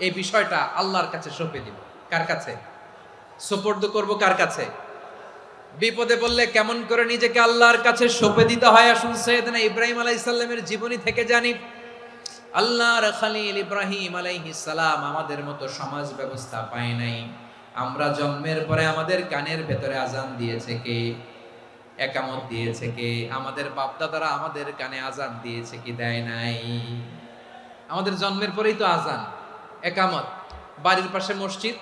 এই বিষয়টা আল্লাহর কাছে সঁপে দিব। কার কাছে সুপর্দ করব? কার কাছে? বিপদে বললে কেমন করে নিজেকে আল্লাহর কাছে সঁপে দিতে হয়, আসুন সাইয়েদনা ইব্রাহিম আলাইহিস সালামের জীবনী থেকে জানি। আল্লাহর খলিল ইব্রাহিম আলাইহিস সালাম আমাদের মতো সমাজ ব্যবস্থা পায় নাই। আমরা জন্মের পরে আমাদের কানের ভেতরে আজান দিয়েছে কে? একামত দিয়েছে কে? আমাদের বাপদাদারা আমাদের কানে আজান দিয়েছে কি? দেয় নাই। আমাদের জন্মের পরেই তো আজান, একামত, বাড়ির পাশে মসজিদ,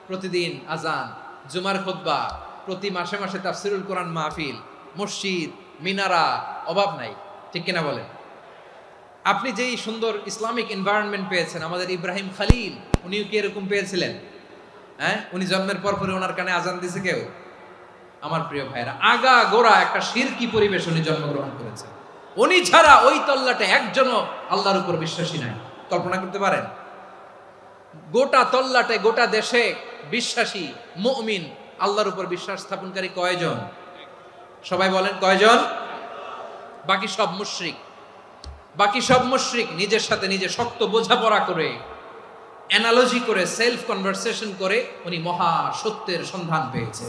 প্রতিদিন আজান, জুমার খুতবা, প্রতি মাসে মাসে তাফসিরুল কোরআন মাহফিল, মসজিদ, মিনারা, অভাব নাই। ঠিক কিনা বলেন? আপনি যেই সুন্দর ইসলামিক এনভায়রনমেন্ট পেয়েছেন, আমাদের ইব্রাহিম খলিল উনিও কি এরকম পেয়েছিলেন? হ্যাঁ, উনি জন্মের পর পরে ওনার কানে আজান দিছে কেউ? আমার প্রিয় ভাইরা, আগা গোড়া একটা শিরকি পরিবেশ উনি জন্মগ্রহণ করেছেন। উনি ছাড়া ওই তল্লাটে একজনও আল্লাহর উপর বিশ্বাসী নাই। কল্পনা করতে পারেন? গোটা তল্লাটে, গোটা দেশে বিশ্বাসী মুমিন, আল্লাহর উপর বিশ্বাস স্থাপনকারী কয়জন? সবাই বলেন কয়জন? বাকি সব মুশরিক। বাকি সব মুশরিক নিজের সাথে নিজে শক্ত বোঝাপড়া করে, অ্যানালজি করে, সেলফ কনভারসেশন করে উনি মহা সত্যের সন্ধান পেয়েছে।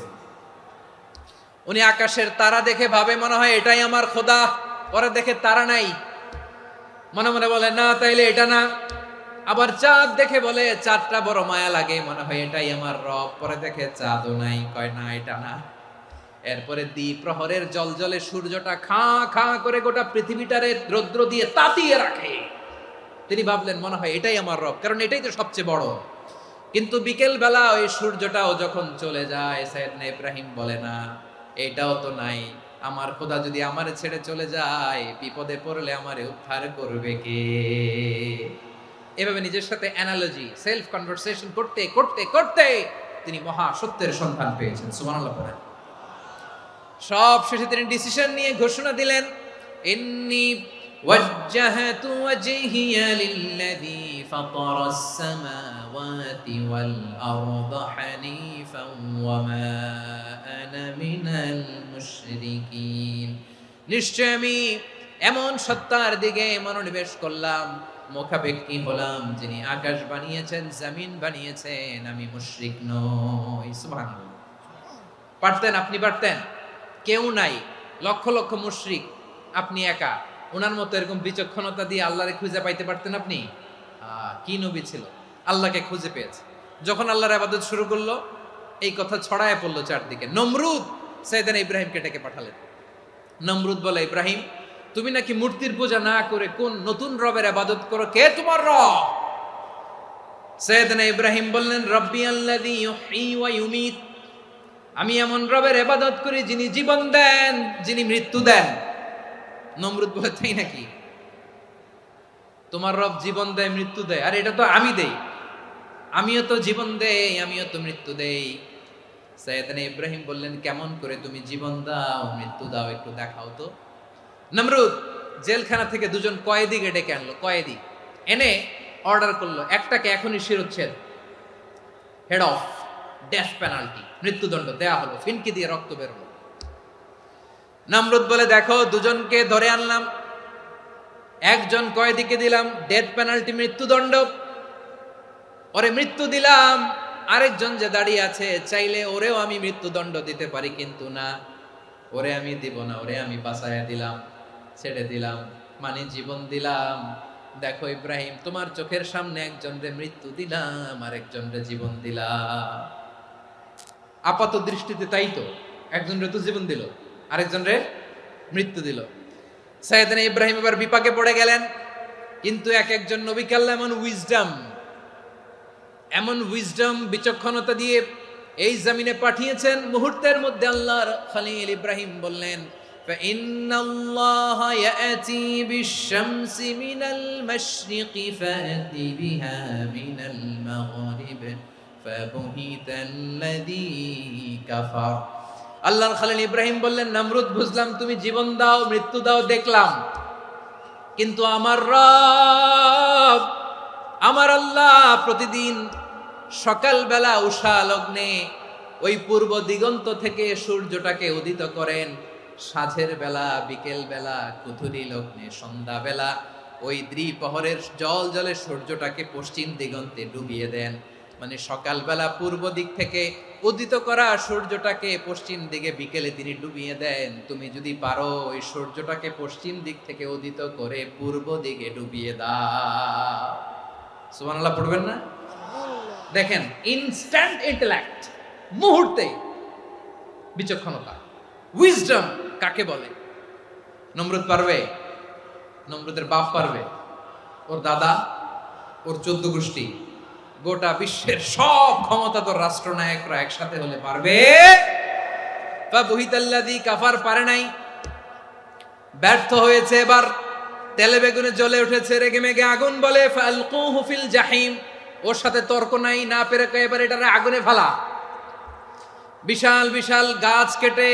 উনি আকাশের তারা দেখে ভাবে মনে হয় এটাই আমার খোদা, পরে দেখে তারা নাই, মনে মনে বলে না তাইলে এটা না। আবার চাঁদ দেখে বলে চাঁদটা বড় মায়া লাগে, মনে হয় এটাই আমার রব, পরে দেখে চাঁদও নাই, কয় না এটা না। এরপরে দ্বিপ্রহরের জলজলে সূর্যটা খাঁ খাঁ করে গোটা পৃথিবীটারে রৌদ্র দিয়ে তাতিয়ে রাখে। তিনি ভাবলেন মনে হয় এটাই আমার রব, কারণ এটাই তো সবচেয়ে বড়। কিন্তু বিকেল বেলা ওই সূর্যটাও যখন চলে যায়, সাইয়েদনা ইব্রাহিম বলে না এটাও তো নাই, আমার খোদা যদি আমারে ছেড়ে চলে যায়, বিপদে পড়লে আমারে উদ্ধার করবে কে? এভাবে নিজের সাথে অ্যানালজি, সেলফ কনভারসেশন করতে করতে করতে তিনি মহা সত্যের সন্ধান পেয়েছেন। সুবহানাল্লাহ পড়েন। সব শেষে তিনি ডিসিশন নিয়ে ঘোষণা দিলেন, ইন্নী ওয়াজ্জাহাতু ওয়াজহিয়া লিল্লাযী ফাতারাস সামাওয়াতি ওয়াল আরদা হানিফান ওয়া মা আনা মিনাল মুশরিকিন। নিশ্চয় আমি এমন সত্তার দিকে মনোনিবেশ করলাম, মুখাপেক্ষী হলাম, যিনি আকাশ বানিয়েছেন, জমিন বানিয়েছেন, আমি মুশরিক নই। সুবহানাল্লাহ। পারতেন? আপনি পারতেন? কেউ নাই, লক্ষ লক্ষ মুশরিক, আপনি একা। ওনার মতো এরকম বিচক্ষণতা দিয়ে আল্লাহরে খুঁজে পাইতে পারতেন আপনি? কি নবী ছিল, আল্লাহকে খুঁজে পেয়েছে। যখন আল্লাহর ইবাদত শুরু করলো, এই কথা ছড়ায় পড়লো চারদিকে। নমরুদ সাইয়েদনা ইব্রাহিমকে ডেকে পাঠালেন। নমরুদ বলে, ইব্রাহিম তুমি নাকি মূর্তির পূজা না করে কোন নতুন রবের ইবাদত করো, কে তোমার রব? সাইয়েদনা ইব্রাহিম বললেন, রব্বি আল্লাযী ইউহয়ী ওয়া ইউমীত, আমি এমন রবের ইবাদত করি যিনি জীবন দেন, যিনি মৃত্যু দেন। নমরুদ বলে, তাই নাকি? তোমার রব জীবন দেয়, মৃত্যু দেয়? আর এটা তো আমি দেই, আমিও তো জীবন দেই, আমিও তো মৃত্যু দেই। সাইয়েদনা ইব্রাহিম বললেন, কেমন করে তুমি জীবন দাও, মৃত্যু দাও, একটু দেখাও তো। নমরুদ জেলখানা থেকে দুজন কয়েদিকে ডেকে আনলো। কয়েদি এনে অর্ডার করলো, একটাকে এখনই শিরোচ্ছেদ, হেড অফ, ডেথ পেনাল্টি, মৃত্যুদণ্ড দেয়া হলো। ফিনকি দিয়ে রক্ত বের হলো। নমরুদ বলে, দেখো দুজনকে ধরে আনলাম, একজন কয়েদিকে দিলাম ডেথ পেনাল্টি, মৃত্যুদণ্ড, ওরে মৃত্যু দিলাম। আরেকজন যে দাঁড়িয়ে আছে, চাইলে ওরেও আমি মৃত্যুদণ্ড দিতে পারি, কিন্তু না, ওরে আমি দিব না, ওরে আমি বাঁচাইয়া দিলাম, ছেড়ে দিলাম, মানে জীবন দিলাম। দেখো ইব্রাহিম, তোমার চোখের সামনে একজনরে মৃত্যু দিলাম, আরেকজনরে জীবন দিলাম। আপাত দৃষ্টিতে তাই তো, একজনরে তো জীবন দিল, আরেকজনরে মৃত্যু দিল। সাইয়েদনা ইব্রাহিম এবার বিপাকে পড়ে গেলেন। কিন্তু এক একজন নবীকে আল্লাহ এমন উইজডম, বিচক্ষণতা দিয়ে এই জমিনে পাঠিয়েছেন। মুহূর্তের মধ্যে আল্লাহর খলিল ইব্রাহিম বললেন, ফাইন্নাল্লাহা ইয়াতি বিশ-শামসি মিনাল মাশরিকি ফাতি বিহা মিনাল মাগরিব ফাবুহিতাল্লাযী কাফার। আল্লাহর খলিল ইব্রাহিম বললেন, নমরুদ বুঝলাম তুমি জীবন দাও, মৃত্যু দাও, দেখলাম, কিন্তু আমার রব, আমার আল্লাহ প্রতিদিন সকালবেলা উষা লগ্নে ওই পূর্ব দিগন্ত থেকে সূর্যটাকে উদিত করেন, সাঁঝের বেলা, বিকেল বেলা, কুথুরি লগ্নে, সন্ধ্যা বেলা ওই দ্বিপ্রহরের জল জলে সূর্যটাকে পশ্চিম দিগন্তে ডুবিয়ে দেন। মানে সকালবেলা পূর্ব দিক থেকে উদিত করা সূর্যটাকে পশ্চিম দিকে বিকেলে তিনি ডুবিয়ে দেন। তুমি যদি পারো ওই সূর্যটাকে পশ্চিম দিক থেকে উদিত করে পূর্ব দিকে ডুবিয়ে দাও। সুবহানাল্লাহ পড়বেন না? দেখেন, ইনস্ট্যান্ট ইন্টেলেক্ট, মুহূর্তে বিচক্ষণতা, উইজডম কাকে বলে? নমরুদ পারবে? নমরুদের বাপ পারবে? ওর দাদা, ওর 14 গোষ্ঠী, গোটা বিশ্বের সব ক্ষমতাধর রাষ্ট্রনায়করা একসাথে হলে পারবে? ফাবুহিতাল্লাযী কাফার, পারে নাই, ব্যর্থ হয়েছে। এবার তেলে বেগুনে জ্বলে উঠেছে, রেগে মেগে আগুন বলে ফালকুহু ফিল জাহিম। ওর সাথে তর্ক নাই, না পেরে এবার এটারে আগুনে ফেলা। বিশাল বিশাল গাছ কেটে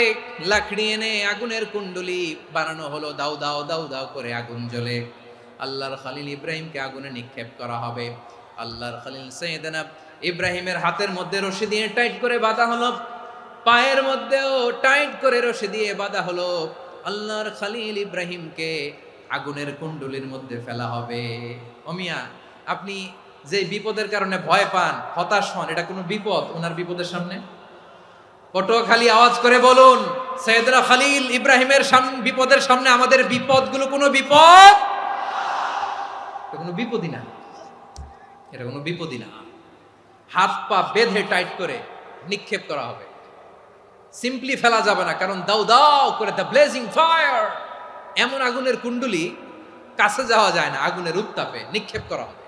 লাকড়ি এনে আগুনের কুণ্ডলি বানানো হলো, দাউ দাউ দাউ দাউ করে আগুন জ্বলে। আল্লাহর খলিল ইব্রাহিমকে আগুনে নিক্ষেপ করা হবে। আল্লাহর খলিল সাইয়েদনা ইব্রাহিমের হাতের মধ্যে রশি দিয়ে টাইট করে বাঁধা হলো, পায়ের মধ্যেও টাইট করে রশি দিয়ে বাঁধা হলো। আল্লাহর খলিল ইব্রাহিমকে আগুনের কুণ্ডলির মধ্যে ফেলা হবে। ওমিয়া, আপনি যে বিপদের কারণে ভয় পান, হতাশ হন, এটা কোনো বিপদ ওনার বিপদের সামনে? পটুয়াখালী আওয়াজ করে বলুন, সাইয়েদনা খলিল ইব্রাহিমের বিপদের সামনে আমাদের বিপদগুলো কোনো বিপদ? এটা কোনো বিপদই না, এটা কোনো বিপদই না। হাত পা বেঁধে টাইট করে নিক্ষেপ করা হবে, সিম্পলি ফেলা যাবে না, কারণ দাউ দাউ করে দ্য ব্লেজিং ফায়ার, এমন আগুনের কুণ্ডলি, কাছে যাওয়া যায় না, আগুনের উত্তাপে নিক্ষেপ করা হবে।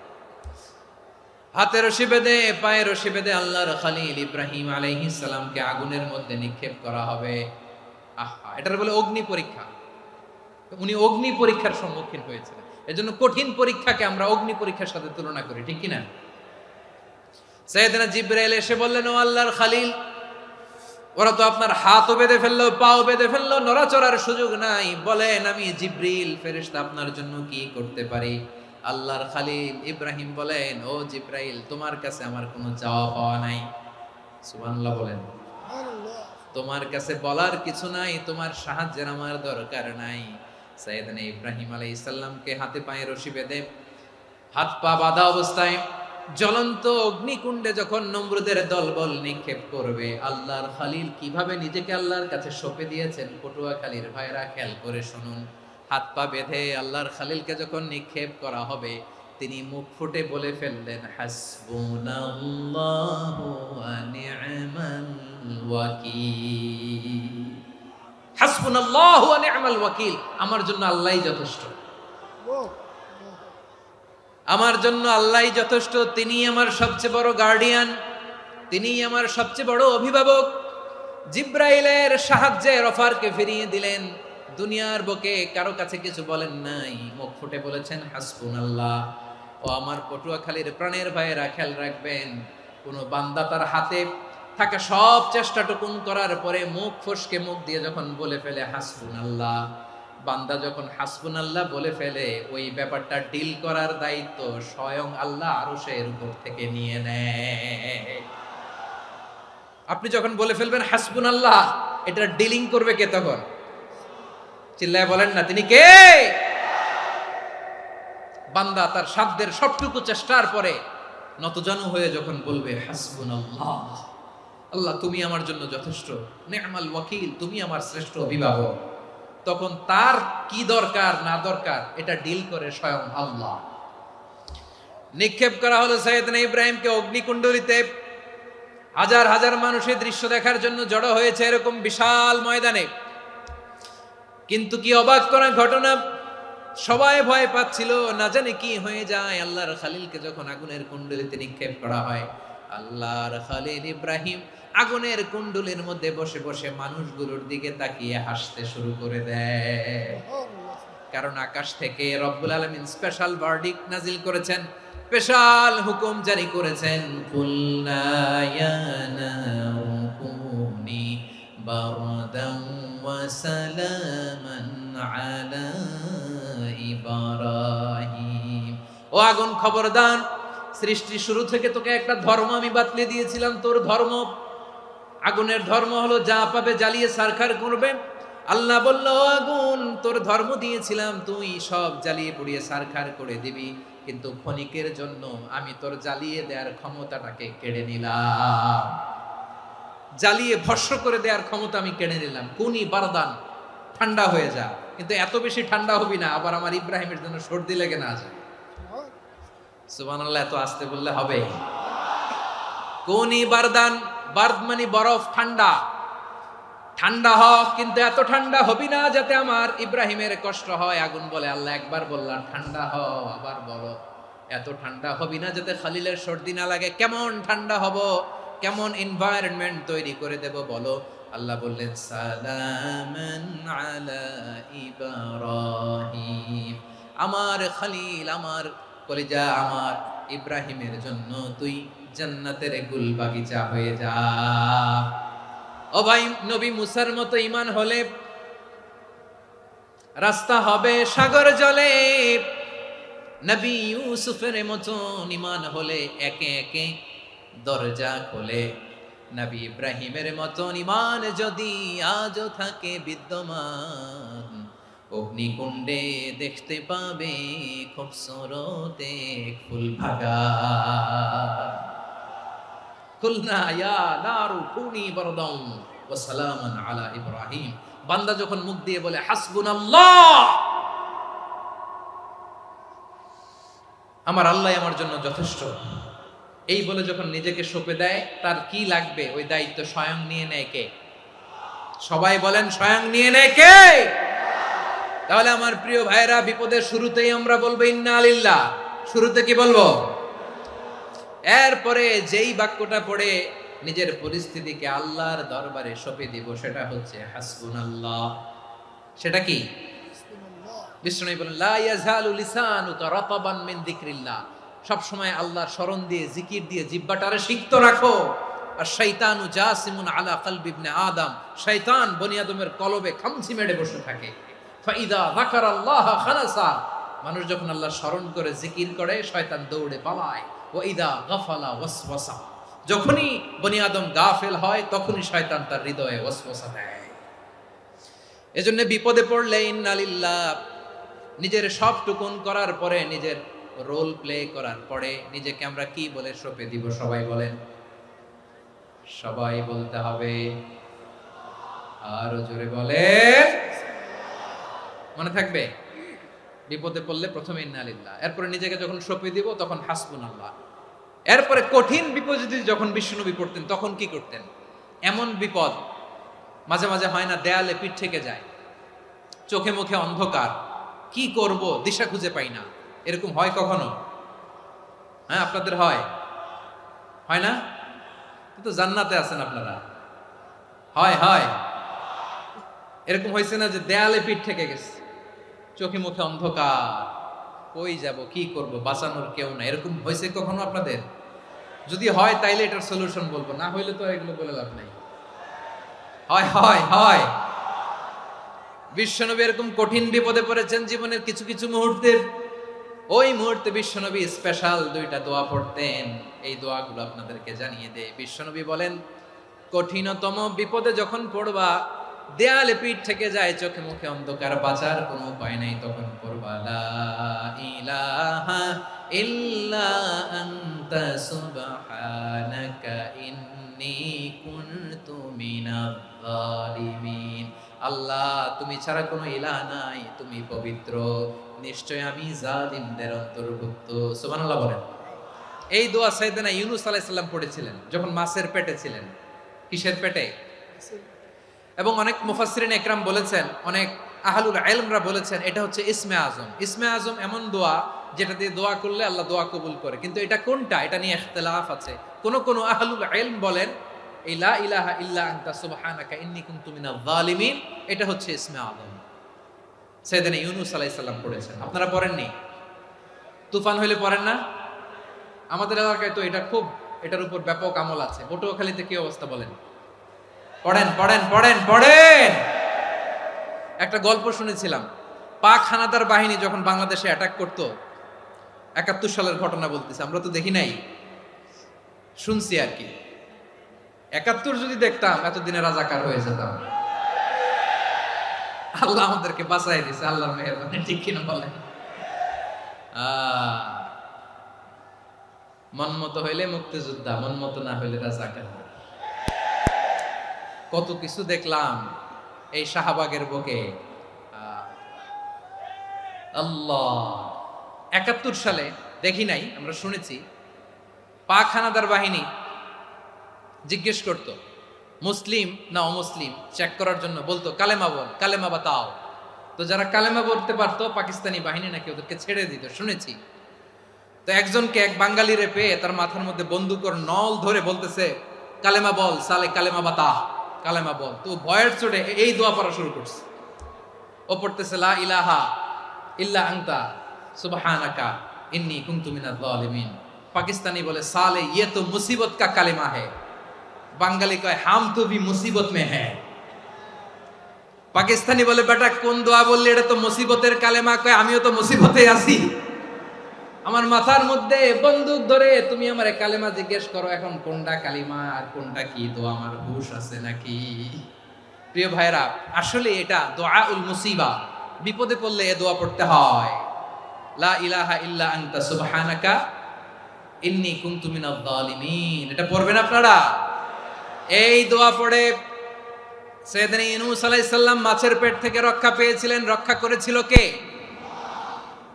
হাতে রশি বেঁধে, পায়ে রশি বেঁধে আল্লাহর খলিল ইব্রাহিম আলাইহিস সালামকে আগুনের মধ্যে নিক্ষেপ করা হবে। আহা, এটার বলে অগ্নি পরীক্ষা। উনি অগ্নি পরীক্ষার সম্মুখীন হয়েছিলেন। এজন্য কঠিন পরীক্ষাকে আমরা অগ্নি পরীক্ষার সাথে তুলনা করি, ঠিক কি না? সাইয়েদনা জিবরাইল এসে বললেন, ও আল্লাহর খলিল, ওরা তো আপনার হাতও বেঁধে ফেললো, পাও বেঁধে ফেললো, নড়াচড়ার সুযোগ নাই, বলেন আমি জিবরিল ফেরেশতা আপনার জন্য কি করতে পারি? আল্লাহর খলিল ইব্রাহিম বলেন, ও জিবরাইল, তোমার কাছে আমার কোনো চাওয়া পাওয়া নাই। সুবহানাল্লাহ বলেন। তোমার কাছে বলার কিছু নাই, তোমার সাহায্যের আমার দরকার নাই। সাইয়েদনা ইব্রাহিম আলাইহিস সালামকে হাতে পায়ে রশি বেঁধে, হাত পা বাঁধা অবস্থায় জ্বলন্ত অগ্নিকুণ্ডে যখন নমরুদের দলবল নিক্ষেপ করবে, আল্লাহর খলিল কিভাবে নিজেকে আল্লাহর কাছে সঁপে দিয়েছেন, পটুয়াখালীর ভাইরা খেয়াল করে শুনুন। হাত পা বেঁধে আল্লাহর খলিলকে যখন নিক্ষেপ করা হবে, তিনি মুখ ফুটে বলে ফেললেন, হাসবুনাল্লাহু ওয়া নি'মাল ওয়াকিল। হাসবুনাল্লাহু ওয়া নি'মাল ওয়াকিল, আমার জন্য আল্লাহই যথেষ্ট, আমার জন্য আল্লাহই যথেষ্ট। তিনি আমার সবচেয়ে বড় গার্ডিয়ান, তিনি আমার সবচেয়ে বড় অভিভাবক। জিব্রাইলের সাহায্যে অফারকে ফিরিয়ে দিলেন। দুনিয়ার বুকে কারো কাছে কিছু বলেন নাই, মুখ ফুটে বলেছেন হাসবুনাল্লাহ। ও আমার পটুয়াখালীর প্রাণের ভাইয়েরা, খেয়াল রাখবেন, কোন বান্দা তার হাতে থাকা সব চেষ্টাটুকুন করার পরে মুখ ফসকে মুখ দিয়ে যখন বলে ফেলে হাসবুনাল্লাহ, বান্দা যখন হাসবুনাল্লাহ বলে ফেলে, ওই ব্যাপারটা ডিল করার দায়িত্ব স্বয়ং আল্লাহ আরশের উপর থেকে নিয়ে নেয়। আপনি যখন বলে ফেলবেন হাসবুনাল্লাহ, এটা ডিলিং করবে কে তখন? চিল্লায় বলেন না, তিনি কে? বান্দা তার সাধ্যের সবটুকু চেষ্টার পরে নতজানু হয়ে যখন বলবে হাসবুনাল্লাহ, আল্লাহ তুমি আমার জন্য যথেষ্ট, নি'মাল ওয়াকিল, তুমি আমার শ্রেষ্ঠ অভিভাবক, তখন তার কি দরকার না দরকার এটা ডিল করে স্বয়ং আল্লাহ। নিক্ষেপ করা হলো সাইয়েদনা ইব্রাহিমকে অগ্নিকুণ্ডলিতে। হাজার হাজার মানুষের দৃশ্য দেখার জন্য জড়ো হয়েছে এরকম বিশাল ময়দানে। কিন্তু কি অবাক করা ঘটনা, সবাই ভয় পাচ্ছিল, না জানে কি হয়ে যায়। আল্লাহর খলিলকে যখন আগুনের কুণ্ডলিতে নিক্ষেপ করা হয়, আল্লাহর খলিল ইব্রাহিম আগুনের কুণ্ডলীর মধ্যে বসে বসে মানুষগুলোর দিকে তাকিয়ে হাসতে শুরু করে দেয়। কারণ আকাশ থেকে রব্বুল আলামিন স্পেশাল ভার্ডিক্ট নাজিল করেছেন, স্পেশাল হুকুম জারি করেছেন, কুলনা ইয়া নারু কুনি বারদান ওয়া সালামান আলা ইব্রাহিম। ও আগুন, খবরদার, সৃষ্টির শুরু থেকে তোকে একটা ধর্ম আমি বাতলে দিয়েছিলাম। তোর ধর্ম, আগুনের ধর্ম হলো যা পাবে জ্বালিয়ে সারখার করবে। আল্লাহ বলল, আগুন তোর ধর্ম দিয়েছিলাম, তুই সব জ্বালিয়ে পুড়িয়ে ছারখার করে দিবি, কিন্তু ক্ষণিকের জন্য আমি তোর জ্বালিয়ে দেওয়ার ক্ষমতাটাকে কেড়ে নিলাম, জ্বালিয়ে ভস্ম করে দেওয়ার ক্ষমতা আমি কেড়ে নিলাম। কুনি বারদান, ঠান্ডা হয়ে যা, কিন্তু এত বেশি ঠান্ডা হবি না আবার আমার ইব্রাহিমের জন্য সর্দি লেগে না যায়। সুবহানাল্লাহ, এত আসতে বললে হবে? কুনি বারদান, বার্দ মানে বরফ, ঠান্ডা, ঠান্ডা হ, কিন্তু এত ঠান্ডা হবি না যাতে আমার ইব্রাহিমের কষ্ট হয়। আগুন বলে, আল্লাহ একবার বললাম ঠান্ডা হ, আবার বলো এত ঠান্ডা হবি না যাতে খলিলের সর্দি না লাগে। কেমন ঠান্ডা হব, কেমন এনভায়রনমেন্ট তৈরি করে দেব বলো? আল্লাহ বললেন, সালামান আলা ইব্রাহিম, আমার খলিল, আমার কলিজা, আমার ইব্রাহিমের জন্য তুই জান্নাতের গুল বাগিচা হয়ে যা। ও ভাই, নবী মুসার মতো ঈমান হলে রাস্তা হবে সাগর জলে, নবী ইউসুফের মতো ঈমান হলে একে একে দরজা খোলে, নবী ইব্রাহিমের মতো ঈমান যদি আজও থাকে বিদ্যমান, অগ্নিকুণ্ডে দেখতে পাবে খুবসুরত এক ফুল ভাগা। কুলনা ইয়া নারু কুনি বারদান ওয়া সালামান আলা ইব্রাহিম। বান্দা যখন মুখ দিয়ে বলে হাসবুনাল্লাহ, আমার আল্লাহ আমার জন্য যথেষ্ট, এই বলে যখন নিজেকে সঁপে দেয়, তার কি লাগবে ওই দায়িত্ব স্বয়ং নিয়ে নেয় কে? সবাই বলেন, স্বয়ং নিয়ে নেয় কে? তাহলে আমার প্রিয় ভাইরা, বিপদের শুরুতেই আমরা বলবো ইন্না লিল্লাহ। শুরুতে কি বলবো? এরপরে যেই বাক্যটা পড়ে নিজের পরিস্থিতিকে আল্লাহর দরবারে সঁপে দিব, সেটা হচ্ছে হাসবুনাল্লাহ। সেটা কি? বিষ্ণু বলেন, লা ইয়াজালু লিসানুকা রাতাবান মিন যিকরিল্লাহ, সব সময় আল্লাহর স্মরণ দিয়ে, জিকির দিয়ে জিহ্বাটারে সিক্ত রাখো। আর শয়তানু জাসিমুন আলা কলবি ইবনে আদম, শয়তান বনি আদমের কলবে খামচি মেরে বসে থাকে। ফাইদা যাকারাল্লাহ খানাসা, মানুষ যখন আল্লাহর স্মরণ করে জিকির করে, শয়তান দৌড়ে পালায়। ওয়াইদা গাফালা ওয়াসওয়াসা, যখনই বনি আদম গাফেল হয়, তখনই শয়তান তার হৃদয়ে ওয়াসওয়াসা দেয়। এজন্য বিপদে পড়লে ইন্না লিল্লাহ, নিজের সব টুকুন করার পরে, নিজের রোল প্লে করার পরে নিজেকে আমরা কি বলে সঁপে দিব? সবাই বলেন, সবাই বলতে হবে, আরো জোরে বলেন, মনে থাকবে? বিপদে পড়লে প্রথমে ইন্না লিল্লাহ, এরপরে নিজেকে যখন সঁপে দিব তখন হাসবুনাল্লাহ। এরপরে কঠিন বিপদ যদি যখন বিশ্বনবী পড়তেন, তখন কি করতেন? এমন বিপদ মাঝে মাঝে হয় না, দেয়ালে পিঠ থেকে যায়, চোখে মুখে অন্ধকার, কি করব দিশা খুঁজে পাই না, এরকম হয় কখনো? হ্যাঁ, আপনাদের হয়? হয় না? কিন্তু জান্নাতে আছেন আপনারা। হয় হয় এরকম হয়েছে না যে দেয়ালে পিঠ থেকে গেছে, চোখে মুখে অন্ধকার, কই যাব, কি করব, বাঁচানোর কেউ না, এরকম হয়েছে কখনো আপনাদের? যদি হয় তাইলে এটার সলিউশন বলবো, না হইলে তো এগুলো বলে লাভ নাই। হয় হয় হয় বিশ্বনবী এরকম কঠিন বিপদে পড়েছেন জীবনের কিছু কিছু মুহূর্তে। ওই মুহূর্তে বিশ্বনবী স্পেশাল দুইটা দোয়া পড়তেন, এই দোয়াগুলো আপনাদেরকে জানিয়ে দেয়। বিশ্বনবী বলেন, কঠিনতম বিপদে যখন পড়বা, দেয়ালে পিঠ থেকে যায়, চোখে মুখে অন্ধকার, বাঁচার কোনো উপায় নাই, তখন পড়বা লা ইলাহা ইল্লা আনতা সুবহানাকা ইন্নী কুনতু মিনাজ জালিমিন। আল্লাহ, তুমি ছাড়া কোনো ইলাহ নাই, তুমি পবিত্র, নিশ্চয় আমি জালিমদের অন্তর্ভুক্ত। সুবহানাল্লাহ বলেন। এই দোয়া সাইয়েদনা ইউনূস আলাইহিস সালাম পড়েছিলেন যখন মাছের পেটে ছিলেন। কিসের পেটে? এবং অনেক মুফাসসিরিন একরাম বলেছেন, অনেক আহলুল ইলমরা বলেছেন, এটা হচ্ছে ইসমে আজম। ইসমে আজম এমন দোয়া যেটা দিয়ে দোয়া করলে আল্লাহ দোয়া কবুল করে, কিন্তু এটা কোনটা, এটা নিয়ে ইখতিলাফ আছে। কোন আহলুল ইলম বলেন এই লা ইলাহা ইল্লা আনতা সুবহানাকা ইন্নী কুনতু মিনাজ জালিমিন, এটা হচ্ছে ইসমে আজম। সাইয়েদনা ইউনূস আলাইহিস সালাম পড়েছেন, আপনারা পড়েননি? তুফান হইলে পড়েন না? আমাদের এলাকায় তো এটা খুব, এটার উপর ব্যাপক আমল আছে। পটুয়াখালীতে কি অবস্থা বলেন? পড়েন পড়েন পড়েন পড়েন। একটা গল্প শুনেছিলাম, পাক হানাদার বাহিনী যখন বাংলাদেশে অ্যাটাক করত, ৭১ সালের ঘটনা বলতেছে, আমরা তো দেখি নাই, শুনছি আর কি। ৭১ যদি দেখতাম, এতদিনে রাজাকার হয়ে যেতাম। আল্লাহ আমাদেরকে বাঁচাই দিছে, আল্লাহর মেহেরবানি, ঠিক কিনা বলেন? মন মতো হইলে মুক্তিযোদ্ধা, মন মতো না হইলে রাজাকার। কত কিছু দেখলাম এই শাহবাগের বুকে। আল্লাহ, 71 সালে দেখি নাই, আমরা শুনেছি পাক হানাদার বাহিনী জিজ্ঞেস করত মুসলিম না অমুসলিম চেক করার জন্য, বলতো কালেমা বল, কালেমা বাতাও। তো যারা কালেমা বলতে পারতো পাকিস্তানি বাহিনী নাকি ওদেরকে ছেড়ে দিত, শুনেছি। তো একজনকে, এক বাঙালিরে পেয়ে তার মাথার মধ্যে বন্দুকর নল ধরে বলতেছে কালেমা বল সালে, কালেমা বাতা, কালেমা বল। তো ভয়ের চোটে এই দোয়া পড়া শুরু করছে। ও পড়তেছে লা ইলাহা ইল্লা আনতা সুবহানাকা ইন্নী কুনতু মিনাজ জালিমিন। পাকিস্তানি বলে সালে ইয়ে তো মুসিবত কা কালেমা है। বাঙালি কয় হাম তো ভি মুসিবত মে হ্যায়। পাকিস্তানি বলে বেটা কোন দোয়া বললি, এটা তো মুসিবতের কালেমা। কয় আমিও তো মুসিবতে আছি, আমার মাথার মধ্যে বন্দুক ধরে তুমি আমারে কালেমা জিজ্ঞেস করো, এখন কোনটা কালিমা আর কোনটা কি দোয়া, আমার হুশ আছে নাকি? প্রিয় ভাইরা, আসলে এটা দোয়াউল মুসিবা, বিপদে পড়লে এ দোয়া পড়তে হয়। লা ইলাহা ইল্লা আনতা সুবহানাকা ইন্নী কুনতু মিনাজ জালিমিন। এটা পড়বেন আপনারা। এই দোয়া পড়ে সাইয়েদনা ইউনূস আলাইহিস সালাম মাছের পেট থেকে রক্ষা পেয়েছিলেন। রক্ষা করেছিল কে?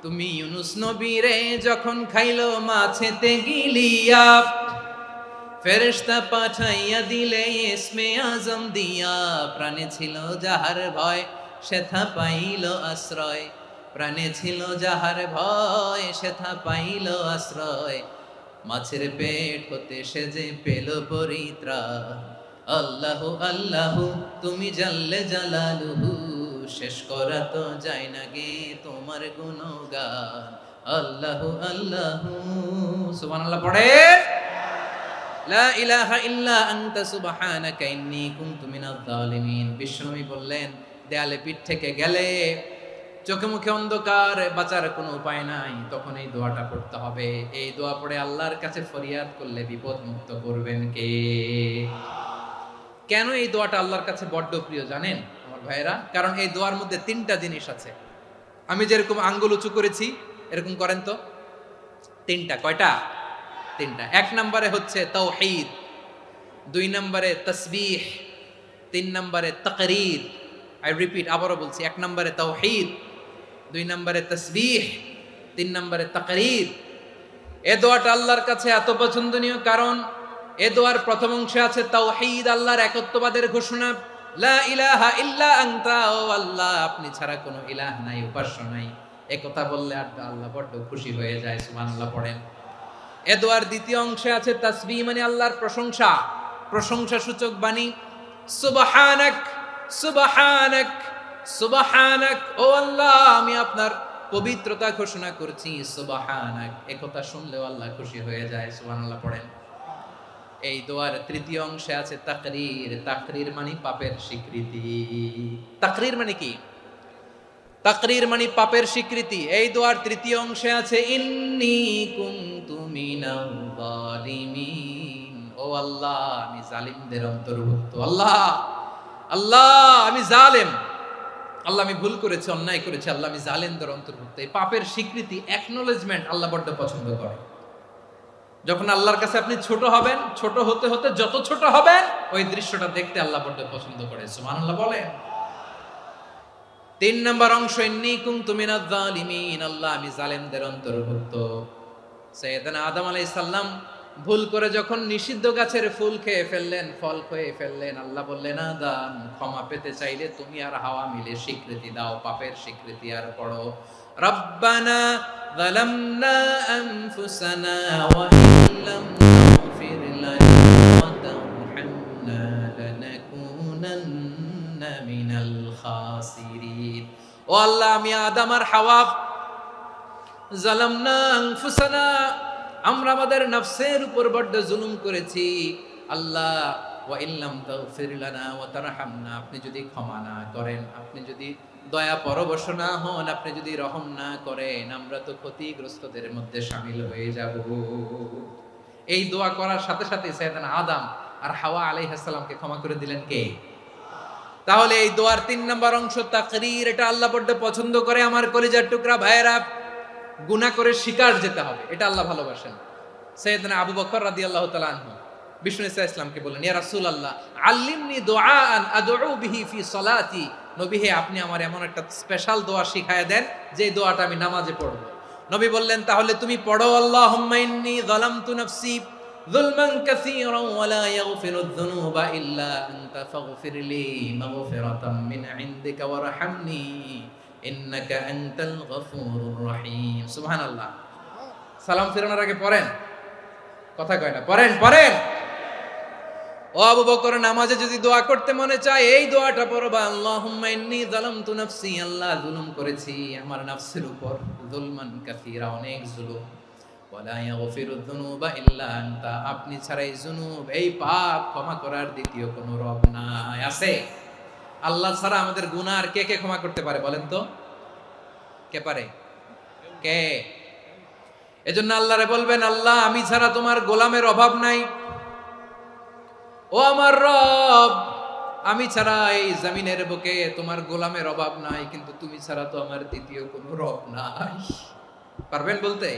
তুমি ইউনূস নবীরে যখন খাইলো মাছেতে গিলিয়া, ফেরেশতা পাঠাইয়া দিলে ইসমে আজম দিয়া। প্রাণে ছিল যাহার ভয় সেথা পাইল আশ্রয়, প্রাণে ছিল যাহার ভয় সেথা পাইল আশ্রয়। মাছের পেট হতে সে যে পেল পরিত্রাণ। আল্লাহু আল্লাহু তুমি জাল্লে জালালুহু, শেষ করা তো যায় না গে তোমার গুণগান। আল্লাহু আল্লাহু, সুবহানাল্লাহ পড়ে। লা ইলাহা ইল্লা আনতা সুবহানাকা ইন্নী কুনতু মিনাজ জালিমিন। বিশ্বনবী বললেন, দেয়ালে পিঠ থেকে গেলে, চোখে মুখে অন্ধকার, বাঁচার কোনো উপায় নাই, তখন এই দোয়াটা পড়তে হবে। এই দোয়া পড়ে আল্লাহর কাছে ফরিয়াদ করলে বিপদ মুক্ত করবেন কে? কেন এই দোয়াটা আল্লাহর কাছে বড্ড প্রিয় জানেন আমার ভাইয়েরা? কারণ এই দোয়ার মধ্যে 3টা জিনিস আছে। আমি যেরকম আঙ্গুল উঁচু করেছি এরকম করেন তো। 3টা। কয়টা? 3টা। 1 নম্বরে হচ্ছে তাওহীদ, 2 নম্বরে তাসবিহ, 3 নম্বরে তাকরীর। আই রিপিট, আবারও বলছি, 1 নম্বরে তাওহীদ, 2 নম্বরে তাসবিহ, 3 নম্বরে তাকরীর। এই দোয়াটা আল্লাহর কাছে এত পছন্দনীয় কারণ এ দোয়ার প্রথম অংশে আছে তাওহীদ, আল্লাহর একত্ববাদের ঘোষণা। লা ইলাহা ইল্লা আনতা, ও আল্লাহ আপনি ছাড়া কোনো ইলাহ নাই, উপাস্য নাই। এই কথা বললে আল্লাহ বড্ড খুশি হয়ে যায়, সুবহানাল্লাহ পড়েন। এ দোয়ার দ্বিতীয় অংশে আছে তাসবিহ, মানে আল্লাহর প্রশংসা, প্রশংসা সূচক বাণী। সুবহানাক সুবহানাক সুবহানাক, ও আল্লাহ আমি আপনার পবিত্রতা ঘোষণা করছি, সুবহানাক। এই কথা শুনলেও আল্লাহ খুশি হয়ে যায়, সুবহানাল্লাহ পড়েন। এই দোয়ার তৃতীয় অংশে আছে তাকরীর, তাকরীর মানে পাপের স্বীকৃতি। তাকরীর মানে কি? তাকরীর মানে পাপের স্বীকৃতি। এই দোয়ার তৃতীয় অংশে আছে ইন্নী কুনতু মিনাল জালিমিন, ও আল্লাহ আমি জালিমদের অন্তর্ভুক্ত। আল্লাহ আল্লাহ আমি জালেম, আল্লাহ আমি ভুল করেছি, অন্যায় করেছি, আল্লাহ আমি জালেমদের অন্তর্ভুক্ত। এই পাপের স্বীকৃতি, অ্যাকনোলেজমেন্ট আল্লাহ বড্ড পছন্দ করে। যখন আল্লাহর কাছে আপনি ছোট হবেন, ছোট হতে হতে যত ছোট হবেন ওই দৃশ্যটা দেখতে আল্লাহ বড্ড পছন্দ করে, সুবহানাল্লাহ বলেন। 3 নম্বর অংশ ইন্নী কুনতু মিনাজ জালিমিন, আল্লাহ আমি জালেমদের অন্তর্ভুক্ত। সাইয়েদনা আদম আলাইহিস সালাম ভুল করে যখন নিষিদ্ধ গাছের ফুল খেয়ে ফেললেন, ফল খেয়ে ফেললেন, আল্লাহ বললেন আদম ক্ষমা পেতে চাইলে তুমি আর হাওয়া মিলে স্বীকৃতি দাও, পাপের স্বীকৃতি। আর পড়ো রব্বানা যালামনা আনফুসানা ওয়া ইল্লাম তাগফির লানা ওয়া তারহামনা লানাকুনান্না মিনাল খাসিরিন। ও আল্লাহ আমি আদম আর হাওয়া যালামনা আনফুসানা, আমরা আমাদের নফসের উপর বড্ড জুলুম করেছি। আল্লাহ ওয়া ইল্লাম তাগফির লানা ওয়া তারহামনা, আপনি যদি ক্ষমা না করেন, আপনি যদি দয়া পরবশ না হন, আপনি যদি রহম না করেন, আমরা তো ক্ষতিগ্রস্তদের মধ্যে শামিল হয়ে যাব। এই দোয়া করার সাথে সাথে সাইয়েদনা আদম আর হাওয়া আলাইহিস সালামকে ক্ষমা করে দিলেন কে? তাহলে এই দোয়ার 3 নম্বর অংশ তাকরীর, এটা আল্লাহ বড্ড পছন্দ করে। আমার কলিজার টুকরা ভাইয়েরা, গুনাহ করে শিকার যেতে হবে, এটা আল্লাহ ভালোবাসেন। সাইয়েদনা আবু বকর রাদিয়াল্লাহু তাআলা আনহু বিষ্ণু ইসা ইসলামকে বললেন, ইয়া রাসূলুল্লাহ আল্লিমনি দুআআন আদউ বিহি ফি সালাতি। নবী হে, আপনি আমার এমন একটা স্পেশাল দোয়া শিখায়া দেন যে দোয়াটা আমি নামাজে পড়ব। নবী বললেন, তাহলে তুমি পড়ো, আল্লাহুম্মা ইন্নী যালামতু নাফসি যুলমান কাসীরান ওয়া লা ইয়াগফিরুয যুনুবা ইল্লা আনতা ফাগফিরলি মাগফিরাতাম মিন ইনদিকা ওয়ারহামনি ইন্নাকা আনতাল গফুরুর রহিম। সুবহানাল্লাহ। সালাম ফিরানোর আগে পড়েন, কথা কয় না, পড়েন পড়েন। ও আবু বকর, নামাজে যদি দোয়া করতে মনে চায় এই দোয়াটা পড়বা, আল্লাহুম্মা ইন্নী যালামতু নাফসি, আল্লাহ জুলুম করেছি আমার নফসের উপর, যুলমান কাসীরা, অনেক জুলুম, ওয়া লা ইয়াগফিরুয যুনুবা ইল্লা আনতা, আপনি ছাড়া এই জুনুব, এই পাপ ক্ষমা করার দ্বিতীয় কোনো রব নাই। আছে? আল্লাহ ছাড়া আমাদের গুনাহ আর কে কে ক্ষমা করতে পারে বলেন তো? কে পারে? কে? এজন্য আল্লাহরে বলবেন, আল্লাহ আমি ছাড়া তোমার গোলামের অভাব নাই, ও আমার রব আমি ছাড়া এই জমিনের বুকে তোমার গোলামের অভাব নাই, কিন্তু তুমি ছাড়া তো আমার দ্বিতীয় কোনো রব নাই। পারবেন বলতে?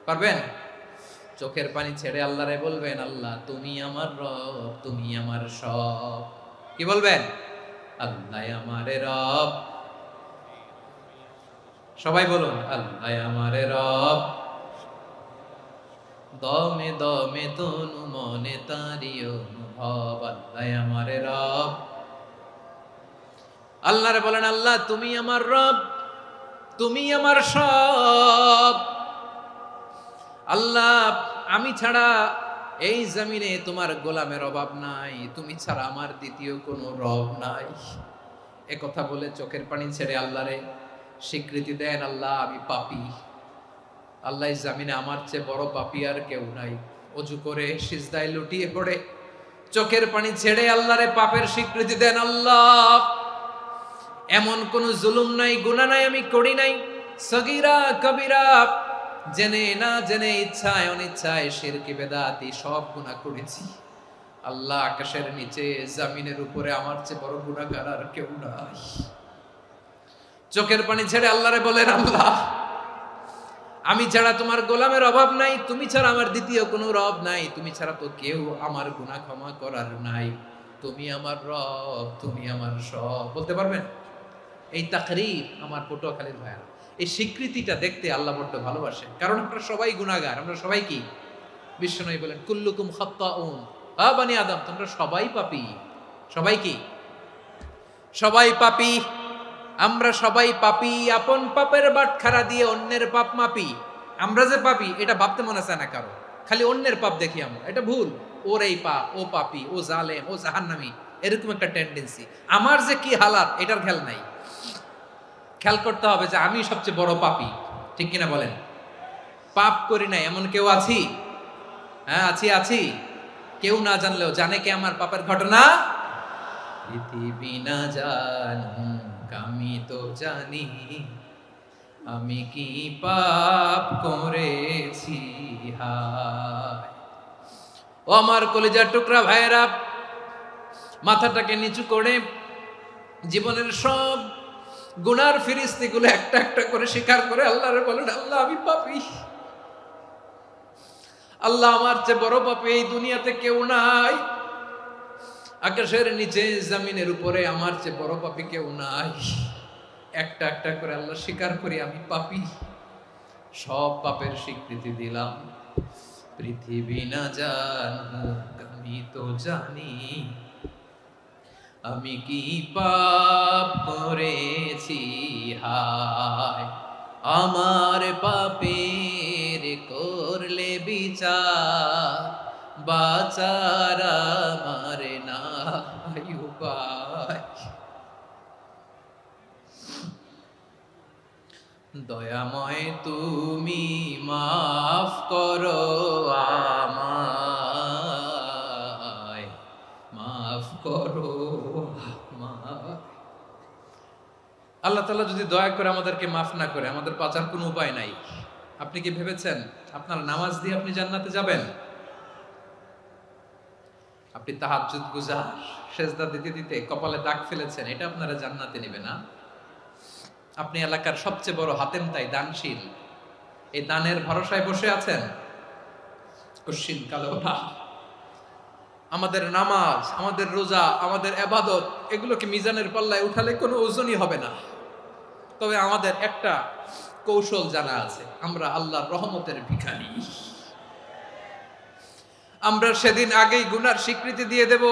পারবেন? চোখের পানি ছেড়ে আল্লাহরে বলবেন, আল্লাহ তুমি আমার রব, তুমি আমার সব। কি বলবেন? আল্লাহ আমারে রব। সবাই বলুন, আল্লাহ আমারে রব, দমে দমে তনু মনে তারি অনুভব, আল্লাহ আমারে রব। আল্লাহরে বলেন, আল্লাহ তুমি আমার রব, তুমি আমার সব। আল্লাহ আমি ছাড়া এই জমিনে তোমার গোলামের অভাব নাই, তুমি ছাড়া আমার দ্বিতীয় কোনো রব নাই। এ কথা বলে চোখের পানি ছেড়ে আল্লাহরে স্বীকৃতি দেন, আল্লাহ আমি পাপী, আল্লাহ জামিনে আমার চেয়ে বড় পাপী আর কেউ নাই। অজু করে সিজদায় লুটিয়ে পড়ে চোখের পানি ছেড়ে আল্লাহরে পাপের স্বীকৃতি দেন, আল্লাহ এমন কোন জুলুম নাই, গুনাহ নাই আমি করি নাই, সগীরা কবিরা, জেনে না জেনে, ইচ্ছায় অনিচ্ছায়, শিরকি বেদাতি সব গুনাহ করেছি। আল্লাহ আকাশের নিচে জমিনের উপরে আমার চেয়ে বড় গুনাহগার আর কেউ নাই। চোখের পানি ছেড়ে আল্লাহরে বলেন, আল্লাহ আমি ছাড়া তোমার গোলামের অভাব নাই, তুমি ছাড়া আমার দ্বিতীয় কোনো রব নাই, তুমি ছাড়া তো কেউ আমার গুনাহ ক্ষমা করার নাই, তুমি আমার রব, তুমি আমার সব। বলতে পারবেন? এই তাকরীর আমার পটুয়াখালীর ভাইয়া, এই স্বীকৃতিটা দেখতে আল্লাহ বড্ড ভালোবাসে, কারণ আমরা সবাই গুনাহগার, আমরা সবাই কি? বিশ্বনবী বলেন, কুল্লুকুম খাত্তাউন, আ বানি আদম তোমরা সবাই পাপী। সবাই কি? সবাই পাপী। আমরা সবাই পাপী, আপন পাপের বাটখারা দিয়ে অন্যের পাপ মাপি। আমরা যে পাপী এটা ভাবতে মনে চায় না কারো, খালি অন্যের পাপ দেখি আমরা, এটা ভুল। ওর এই পাপ, ও পাপী, ও জালেম, ও জাহান্নামী, এরকম একটা টেন্ডেন্সি। আমার যে কি হালাত এটার খেয়াল নাই। খেয়াল করতে হবে যে আমি সবচেয়ে বড় পাপী, ঠিক কিনা বলেন? পাপ করি নাই এমন কেউ আছি? হ্যাঁ আছি, আছি। কেউ না জানলেও জানে কে আমার পাপের ঘটনা? পৃথিবী না জানুক আমি তো জানি, আমি কি পাপ করেছি হায়। ও আমার কলিজার টুকরা ভাইয়েরা, মাথাটাকে নিচু করে জীবনের সব গুনার ফিরিস্তিগুলো একটা একটা করে স্বীকার করে আল্লাহরে বলেন, আল্লাহ আমি পাপী, আল্লাহ আমার চেয়ে বড় পাপী এই দুনিয়াতে কেউ নাই, আকাশের নিচে জমিনের উপরে আমার চেয়ে বড় পাপী কেউ নাই। একটা একটা করে আল্লাহ স্বীকার করি আমি পাপী, সব পাপের স্বীকৃতি দিলাম। পৃথিবী না জানুক আমি তো জানি, আমি কি পাপ করেছি হায়। আমার পাপের করলে বিচার, বাঁচার আমার নাই উপায়। দয়াময় তুমি মাফ করো আমায়, মাফ করো আমায়। আল্লাহ তাআলা যদি দয়া করে আমাদেরকে মাফ না করে, আমাদের বাঁচার কোনো উপায় নাই। আপনি কি ভেবেছেন আপনার নামাজ দিয়ে আপনি জান্নাতে যাবেন? আপনি তাহাজ্জুদ গুজার, সেজদা দিতে দিতে কপালে দাগ ফেলেছেন, এটা আপনারা জান্নাতে নেবে না? আপনি এলাকার সবচেয়ে বড় হাতেম তাই দানশীল, এই দানের ভরসায় বসে আছেন, কশিন কালো না। আমাদের নামাজ, আমাদের রোজা, আমাদের ইবাদত, এগুলোকে মিজানের পাল্লায় উঠালে কোনো ওজনই হবে না। তবে আমাদের একটা কৌশল জানা আছে, আমরা আল্লাহর রহমতের ভিখারি। আমরা সেদিন আগেই গুনার স্বীকৃতি দিয়ে দেব।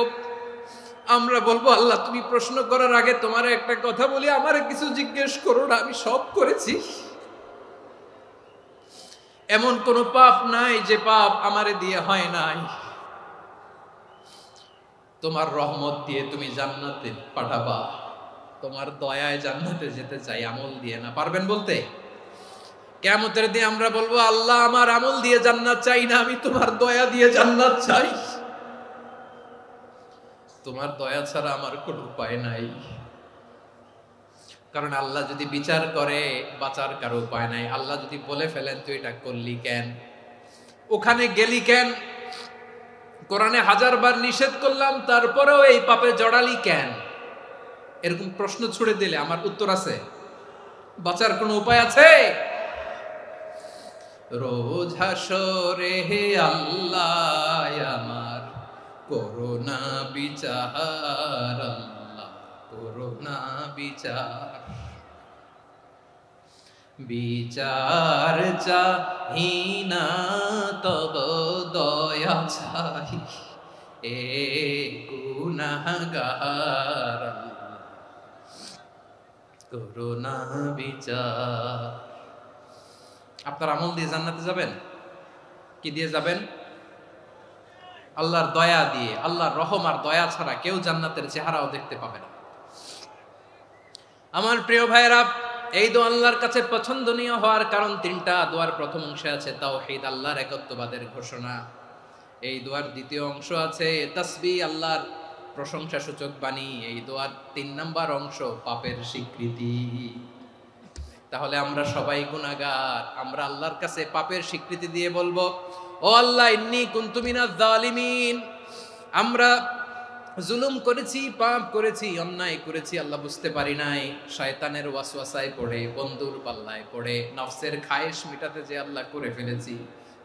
আমরা বলবো, আল্লাহ তুমি প্রশ্ন করার আগে তোমার একটা কথা বলি, আমারে কিছু জিজ্ঞেস করো না, আমি সব করেছি। এমন কোন পাপ নাই যে পাপ আমারে দিয়ে হয় নাই। তোমার রহমত দিয়ে তুমি জান্নাতে পাঠাবা, তোমার দয়ায় জান্নাতে যেতে চাই, আমল দিয়ে না। পারবেন বলতে? কিয়ামতের দিন আমরা বলবো, আল্লাহ আমার আমল দিয়ে জান্নাত চাই না, আমি তোমার দয়া দিয়ে জান্নাত চাই। তোমার দয়া ছাড়া আমার কোনো উপায় নাই। কারণ আল্লাহ যদি বিচার করে, বাঁচার কারো উপায় নাই। আল্লাহ যদি বলে ফেলেন তুই এটা করলি কেন, ওখানে গেলি কেন, কোরআনে 1000 বার নিষেধ করলাম তারপরেও এই পাপে জড়ালি কেন, এরকম প্রশ্ন ছুড়ে দিলে আমার উত্তর আছে? বাঁচার কোনো উপায় আছে? রোজ হাসরে হে আল্লাহ আমার করোনা বিচার, আল্লাহ করোনা বিচার। বিচার চাহি না তব দয়া চাই, এ গুনাহগার, আল্লাহ করোনা বিচার। আপনার আমল দিয়ে জান্নাতে যাবেন? কি দিয়ে যাবেন? আল্লাহর দয়া দিয়ে। আল্লাহর রহম আর দয়া ছাড়া কেউ জান্নাতের চেহারাও দেখতে পাবে না। আমার প্রিয় ভাইরা, এই দোয়া আল্লাহর কাছে পছন্দনীয় হওয়ার কারণ 3টা। দোয়ার প্রথম অংশে আছে তাওহীদ, আল্লাহর একত্ববাদের ঘোষণা। এই দোয়ার দ্বিতীয় অংশ আছে তাসবিহ, আল্লাহর প্রশংসা সূচক বাণী। এই দোয়ার 3 নাম্বার অংশ পাপের স্বীকৃতি। তাহলে আমরা সবাই গুনাহগার। আমরা আল্লাহর কাছে পাপের স্বীকৃতি দিয়ে বলবো, ও আল্লাহ ইন্নী কুনতু মিনাজ জালিমিন, আমরা জুলুম করেছি, পাপ করেছি, অন্যায় করেছি, আল্লাহ বুঝতে পারি নাই। শয়তানের ওয়াসওয়াসায় পড়ে, বন্ধুর পাল্লায় পড়ে, নফসের খায়েশ মিটাতে যে আল্লাহ করে ফেলেছি।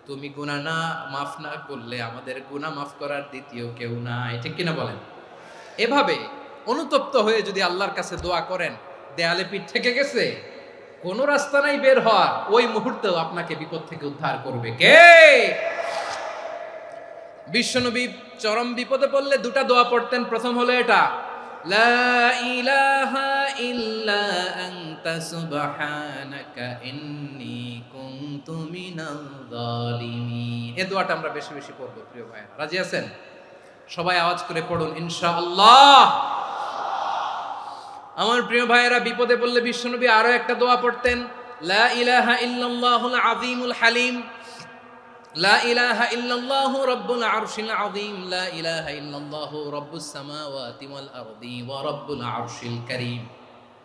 তুমি গুনাহ না মাফ না করলে আমাদের গুনাহ মাফ করার দ্বিতীয় কেউ নাই। ঠিক কিনা বলেন? এভাবে অনুতপ্ত হয়ে যদি আল্লাহর কাছে দোয়া করেন, দেয়ালে পিঠ থেকে গেছে, কোনো রাস্তা নাই বের হওয়ার, ওই মুহূর্তেও আপনাকে বিপদ থেকে উদ্ধার করবে কে? বিশ্বনবী চরম বিপদে পড়লে 2টা দোয়া পড়তেন। প্রথম হলো এটা, লা ইলাহা ইল্লা আনতা সুবহানাকা ইন্নী কুনতু মিনাল জালিমিন। এই দোয়াটা আমরা বেশি বেশি পড়ব প্রিয় ভাইরা। রাজি আছেন? সবাই আওয়াজ করে পড়ুন ইনশাআল্লাহ। আমার প্রিয় ভাইয়েরা, বিপদে পড়লে বিশ্বনবী আরো একটা দোয়া পড়তেন, লা ইলাহা ইল্লাল্লাহুল আযীমুল হালিম, লা ইলাহা ইল্লাল্লাহু রাব্বুল আরশিল আযীম, লা ইলাহা ইল্লাল্লাহু রাব্বুস সামাওয়াতি ওয়াল আরদি ওয়া রাব্বুল আরশিল কারীম।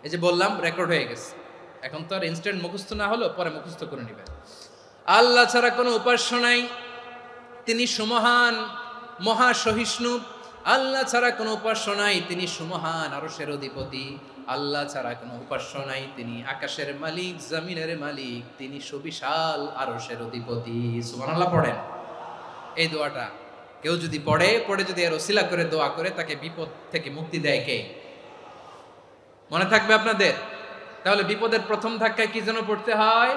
এই যে বললাম, রেকর্ড হয়ে গেছে। এখন তো আর ইনস্ট্যান্ট মুখস্থ না হলো, পরে মুখস্থ করে নেবেন। আল্লাহ ছাড়া কোনো উপাস্য নাই, তিনি সুমহান, মহা সহিষ্ণু। আল্লাহ ছাড়া কোনো উপাস্য নাই, তিনি সুমহান, আরশের অধিপতি। আল্লাহ ছাড়া কোনো উপাস্য নাই, তিনি আকাশের মালিক, জমিনের মালিক, তিনি সুবিশাল আরশের অধিপতি। সুবহানাল্লাহ পড়েন। এই দোয়াটা কেউ যদি পড়ে যদি এর ওসিলা করে দোয়া করে, তাকে বিপদ থেকে মুক্তি দেয় কে? মনে থাকবে আপনাদের? তাহলে বিপদের প্রথম ধাক্কায় কি যেন পড়তে হয়?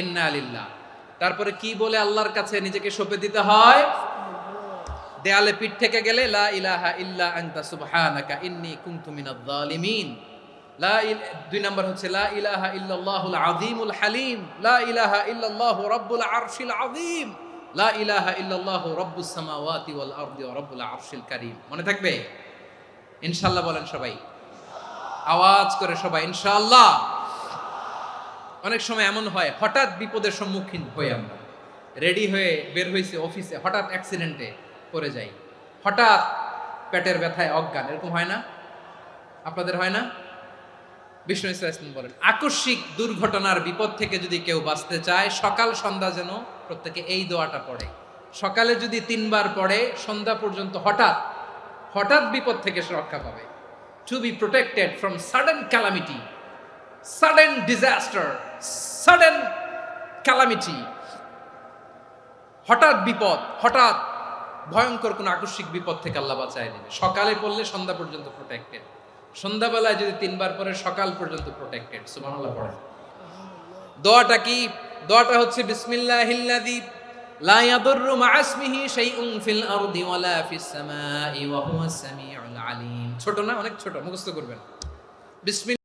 ইন্না লিল্লাহ। তারপরে কি বলে আল্লাহর কাছে নিজেকে সঁপে দিতে হয়? দেয়ালে পিঠ থেকে গেলে লা ইলাহা ইল্লা আনতা সুবহানাকা ইন্নী কুনতু মিনাজ জালিমিন। 2 নাম্বার হচ্ছে লা ইলাহা ইল্লাল্লাহুল আযীমুল হালিম, লা ইলাহা ইল্লাল্লাহু রাব্বুল আরশিল আযীম, লা ইলাহা ইল্লাল্লাহু রাব্বুস সামাওয়াতি ওয়াল আরদি ওয়া রাব্বুল আরশিল কারীম। মনে থাকবে? ইনশাআল্লাহ বলেন সবাই, আওয়াজ করে সবাই ইনশাআল্লাহ। অনেক সময় এমন হয়, হঠাৎ বিপদের সম্মুখীন হই আমরা, রেডি হয়ে বের হইছে অফিসে, হঠাৎ অ্যাক্সিডেন্টে পড়ে যাই, হঠাৎ পেটের ব্যথায় অজ্ঞান, এরকম হয় না? আপনাদের হয় না? বিষ্ণু ইসলাম বলেন, আকস্মিক দুর্ঘটনার বিপদ থেকে যদি কেউ বাঁচতে চায়, সকাল সন্ধ্যা যেন প্রত্যেকে এই দোয়াটা পড়ে। সকালে যদি 3 বার পড়ে সন্ধ্যা পর্যন্ত হঠাৎ হঠাৎ বিপদ থেকে সে রক্ষা পাবে। To be protected from sudden calamity, sudden disaster, sudden calamity, হঠাৎ বিপদ, হঠাৎ ভয়ঙ্কর কোন আকস্মিক বিপদ থেকে আল্লাহ বাঁচায় নেবে। সকালে পড়লে সন্ধ্যা পর্যন্ত প্রোটেক্টেড, সন্ধ্যাবেলায় যদি 3 বার পরে সকাল পর্যন্ত প্রোটেক্টেড। সুবহানাল্লাহ পড়েন। দোয়াটা কি? দোয়াটা হচ্ছে বিসমিল্লাহিল্লাযী লা ইয়াদুররু মা'a ইসমিহি শাইউন ফিল আরদি ওয়ালা ফিস সামাই ওয়া হুয়াস সামিউল আলীম। ছোট না? অনেক ছোট, মুখস্থ করবেন। বিসমিল্লাহ